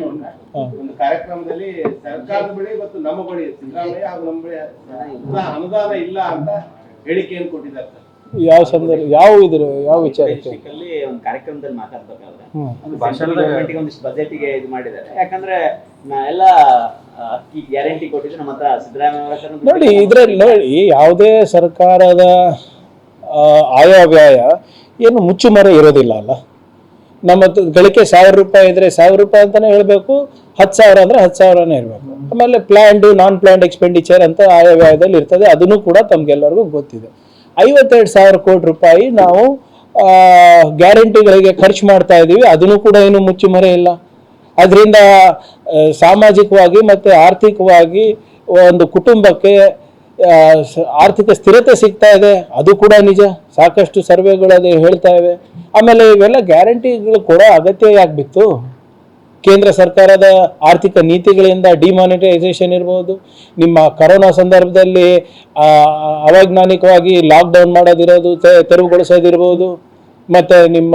ಒಂದು ಕಾರ್ಯಕ್ರಮದಲ್ಲಿ ಸರ್ಕಾರದ ಬಳಿ ಮತ್ತು ನಮ್ಮ ಬಳಿ ಸಿದ್ದರಾಮಯ್ಯ ಹಾಗೂ ನಮ್ಮ ಬಳಿ ಅನುದಾನ ಇಲ್ಲ ಅಂತ ಹೇಳಿಕೆಯನ್ನು ಕೊಟ್ಟಿದ್ದಾರೆ ಸರ್. ಯಾವ ಸಂದರ್ಭ ಯಾವ ವಿಚಾರಕ್ಕೆ ಒಂದು ಕಾರ್ಯಕ್ರಮದಲ್ಲಿ ಮಾತಾಡ್ಬೇಕಾದ್ರೆ ಒಂದಿಷ್ಟು ಬಜೆಟ್ಗೆ ಇದು ಮಾಡಿದ್ದಾರೆ. ಯಾಕಂದ್ರೆ ಎಲ್ಲ ಗ್ಯಾರಂಟಿ ಕೊಟ್ಟಿದ್ದು ನಮ್ಮ ಹತ್ರ ಸಿದ್ದರಾಮಯ್ಯ ನೋಡಿ. ಇದ್ರಲ್ಲಿ ನೋಡಿ, ಯಾವುದೇ ಸರ್ಕಾರದ ಆಯವ್ಯಯ ಏನು ಮುಚ್ಚುಮರೆ ಇರೋದಿಲ್ಲ ಅಲ್ಲ. ನಮ್ಮ ಗಳಿಕೆ 1000 ರೂಪಾಯಿ ಇದ್ರೆ 1000 ರೂಪಾಯಿ ಅಂತಾನೆ ಹೇಳ್ಬೇಕು, 10,000 ಅಂದ್ರೆ 10,000ನೇ ಇರಬೇಕು. ಆಮೇಲೆ ಪ್ಲಾನ್ಡ್ ನಾನ್ ಪ್ಲಾನ್ಡ್ ಎಕ್ಸ್ಪೆಂಡಿಚರ್ ಅಂತ ಆಯವ್ಯಯದಲ್ಲಿ ಇರ್ತದೆ. ಅದನ್ನು ಕೂಡ ತಮ್ಗೆಲ್ಲರಿಗೂ ಗೊತ್ತಿದೆ. 52,000 ಕೋಟಿ ರೂಪಾಯಿ ನಾವು ಗ್ಯಾರಂಟಿಗಳಿಗೆ ಖರ್ಚು ಮಾಡ್ತಾ ಇದ್ದೀವಿ. ಅದನ್ನು ಕೂಡ ಏನು ಮುಚ್ಚುಮರೆ ಇಲ್ಲ. ಅದರಿಂದ ಸಾಮಾಜಿಕವಾಗಿ ಮತ್ತು ಆರ್ಥಿಕವಾಗಿ ಒಂದು ಕುಟುಂಬಕ್ಕೆ ಆರ್ಥಿಕ ಸ್ಥಿರತೆ ಸಿಗ್ತಾ ಇದೆ. ಅದು ಕೂಡ ನಿಜ. ಸಾಕಷ್ಟು ಸರ್ವೆಗಳು ಅದು ಹೇಳ್ತಾ ಇವೆ. ಆಮೇಲೆ ಇವೆಲ್ಲ ಗ್ಯಾರಂಟಿಗಳು ಕೂಡ ಅಗತ್ಯ ಯಾಕೆ ಕೇಂದ್ರ ಸರ್ಕಾರದ ಆರ್ಥಿಕ ನೀತಿಗಳಿಂದ ಡಿಮಾನಿಟೈಸೇಷನ್ ಇರ್ಬೋದು, ನಿಮ್ಮ ಕರೋನಾ ಸಂದರ್ಭದಲ್ಲಿ ಅವೈಜ್ಞಾನಿಕವಾಗಿ ಲಾಕ್ಡೌನ್ ಮಾಡೋದಿರೋದು, ತೆರವುಗೊಳಿಸೋದಿರ್ಬೋದು, ಮತ್ತು ನಿಮ್ಮ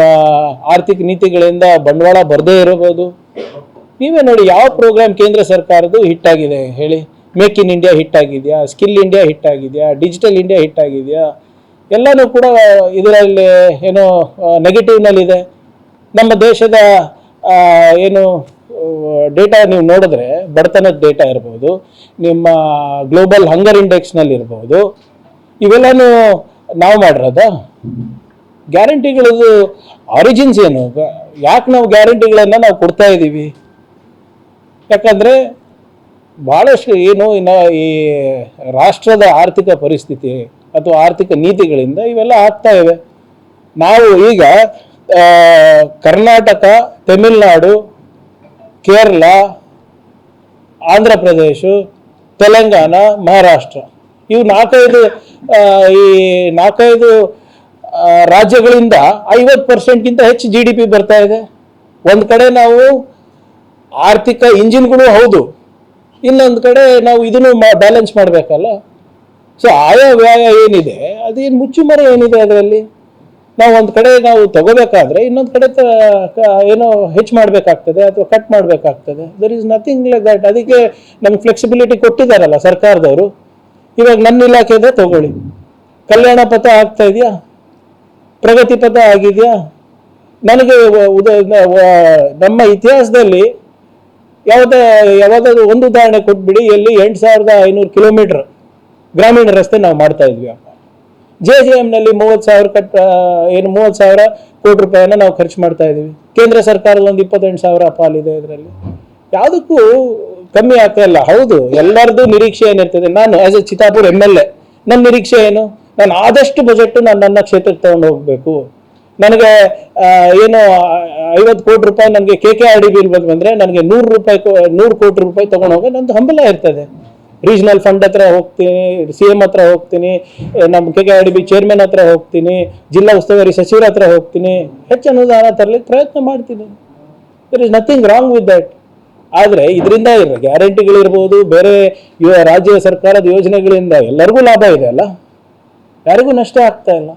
ಆರ್ಥಿಕ ನೀತಿಗಳಿಂದ ಬಂಡವಾಳ ಬರದೇ ಇರಬಹುದು. ನೀವೇ ನೋಡಿ, ಯಾವ ಪ್ರೋಗ್ರಾಮ್ ಕೇಂದ್ರ ಸರ್ಕಾರದ್ದು ಹಿಟ್ ಆಗಿದೆ ಹೇಳಿ? ಮೇಕ್ ಇನ್ ಇಂಡಿಯಾ ಹಿಟ್ ಆಗಿದೆಯಾ? ಸ್ಕಿಲ್ ಇಂಡಿಯಾ ಹಿಟ್ ಆಗಿದೆಯಾ? ಡಿಜಿಟಲ್ ಇಂಡಿಯಾ ಹಿಟ್ ಆಗಿದೆಯಾ? ಎಲ್ಲನೂ ಕೂಡ ಇದರಲ್ಲಿ ಏನೋ ನೆಗೆಟಿವ್ನಲ್ಲಿದೆ. ನಮ್ಮ ದೇಶದ ಏನು ಡೇಟಾ ನೀವು ನೋಡಿದ್ರೆ, ಬಡತನದ ಡೇಟಾ ಇರ್ಬೋದು, ನಿಮ್ಮ ಗ್ಲೋಬಲ್ ಹಂಗರ್ ಇಂಡೆಕ್ಸ್ನಲ್ಲಿ ಇರ್ಬೋದು, ಇವೆಲ್ಲನೂ ನಾವು ಮಾಡಿರೋದ ಗ್ಯಾರಂಟಿಗಳದ್ದು ಆರಿಜಿನ್ಸ್ ಏನು? ಯಾಕೆ ನಾವು ಗ್ಯಾರಂಟಿಗಳನ್ನು ನಾವು ಕೊಡ್ತಾ ಇದ್ದೀವಿ? ಯಾಕಂದರೆ ಭಾಳಷ್ಟು ಏನು ಇನ್ನು ಈ ರಾಷ್ಟ್ರದ ಆರ್ಥಿಕ ಪರಿಸ್ಥಿತಿ ಅಥವಾ ಆರ್ಥಿಕ ನೀತಿಗಳಿಂದ ಇವೆಲ್ಲ ಆಗ್ತಾ ಇವೆ. ನಾವು ಈಗ ಕರ್ನಾಟಕ, ತಮಿಳುನಾಡು, ಕೇರಳ, ಆಂಧ್ರ ಪ್ರದೇಶ, ತೆಲಂಗಾಣ, ಮಹಾರಾಷ್ಟ್ರ, ಇವು ನಾಲ್ಕೈದು ರಾಜ್ಯಗಳಿಂದ 50%ಗಿಂತ ಹೆಚ್ಚು GDP ಬರ್ತಾ ಇದೆ. ಒಂದು ಕಡೆ ನಾವು ಆರ್ಥಿಕ ಇಂಜಿನ್ಗಳು ಹೌದು, ಇನ್ನೊಂದು ಕಡೆ ನಾವು ಇದನ್ನು ಬ್ಯಾಲೆನ್ಸ್ ಮಾಡಬೇಕಲ್ಲ. ಸೊ ಆಯವ್ಯಯ ಏನಿದೆ, ಅದೇನು ಮುಚ್ಚುಮರೆ ಏನಿದೆ ಅದರಲ್ಲಿ? ನಾವು ಒಂದು ಕಡೆ ನಾವು ತಗೋಬೇಕಾದ್ರೆ ಇನ್ನೊಂದು ಕಡೆ ಏನೋ ಹೆಚ್ಚು ಮಾಡಬೇಕಾಗ್ತದೆ ಅಥವಾ ಕಟ್ ಮಾಡಬೇಕಾಗ್ತದೆ. There is nothing like that. ಅದಕ್ಕೆ ನಮ್ಗೆ ಫ್ಲೆಕ್ಸಿಬಿಲಿಟಿ ಕೊಟ್ಟಿದ್ದಾರಲ್ಲ ಸರ್ಕಾರದವರು. ಇವಾಗ ನನ್ನ ಇಲಾಖೆಯಿಂದ ತಗೊಳ್ಳಿ, ಕಲ್ಯಾಣ ಪಥ ಆಗ್ತಾ ಇದೆಯಾ? ಪ್ರಗತಿ ಪಥ ಆಗಿದೆಯಾ? ನನಗೆ ನಮ್ಮ ಇತಿಹಾಸದಲ್ಲಿ ಯಾವುದಾದ್ರು ಒಂದು ಉದಾಹರಣೆ ಕೊಟ್ಬಿಡಿ, ಎಲ್ಲಿ 8,500 ಕಿಲೋಮೀಟರ್ ಗ್ರಾಮೀಣ ರಸ್ತೆ ನಾವು ಮಾಡ್ತಾ ಇದ್ವಿ ಅಪ್ಪ. JJMನಲ್ಲಿ 30,000 ಕೋಟಿ ರೂಪಾಯಿನ ನಾವು ಖರ್ಚು ಮಾಡ್ತಾ ಇದ್ದೀವಿ. ಕೇಂದ್ರ ಸರ್ಕಾರದ ಒಂದು 28,000 ಪಾಲಿದೆ. ಇದರಲ್ಲಿ ಯಾವುದಕ್ಕೂ ಕಮ್ಮಿ ಆಗ್ತಾ ಇಲ್ಲ. ಹೌದು, ಎಲ್ಲರದ್ದು ನಿರೀಕ್ಷೆ ಏನಿರ್ತದೆ. ನಾನು ಆಸ್ ಎ ಚಿತ್ತಾಪುರ MLA, ನನ್ನ ನಿರೀಕ್ಷೆ ಏನು? ನಾನು ಆದಷ್ಟು ಬಜೆಟ್ ನನ್ನ ಕ್ಷೇತ್ರಕ್ಕೆ ತಗೊಂಡು ಹೋಗಬೇಕು. ನನಗೆ ಏನು 50 ಕೋಟಿ ರೂಪಾಯಿ ನನಗೆ KKRDB ಬಂದರೆ ನನಗೆ 100 ಕೋಟಿ ರೂಪಾಯಿ ತೊಗೊಂಡು ಹೋಗೋ ನಂದು ಹಂಬಲ ಇರ್ತದೆ. ರೀಜನಲ್ ಫಂಡ್ ಹತ್ರ ಹೋಗ್ತೀನಿ, CM ಹತ್ರ ಹೋಗ್ತೀನಿ, ನಮ್ಮ KKRDB ಚೇರ್ಮನ್ ಹತ್ರ ಹೋಗ್ತೀನಿ, ಜಿಲ್ಲಾ ಉಸ್ತುವಾರಿ ಸಚಿವರ ಹತ್ರ ಹೋಗ್ತೀನಿ, ಹೆಚ್ಚು ಅನುದಾನ ತರಲಿಕ್ಕೆ ಪ್ರಯತ್ನ ಮಾಡ್ತೀನಿ. There is nothing wrong with that. ಆದರೆ ಇದರಿಂದ ಗ್ಯಾರಂಟಿಗಳಿರ್ಬೋದು, ಬೇರೆ ರಾಜ್ಯ ಸರ್ಕಾರದ ಯೋಜನೆಗಳಿಂದ ಎಲ್ಲರಿಗೂ ಲಾಭ ಇದೆ ಅಲ್ಲ, ಯಾರಿಗೂ ನಷ್ಟ ಆಗ್ತಾ ಇಲ್ಲ.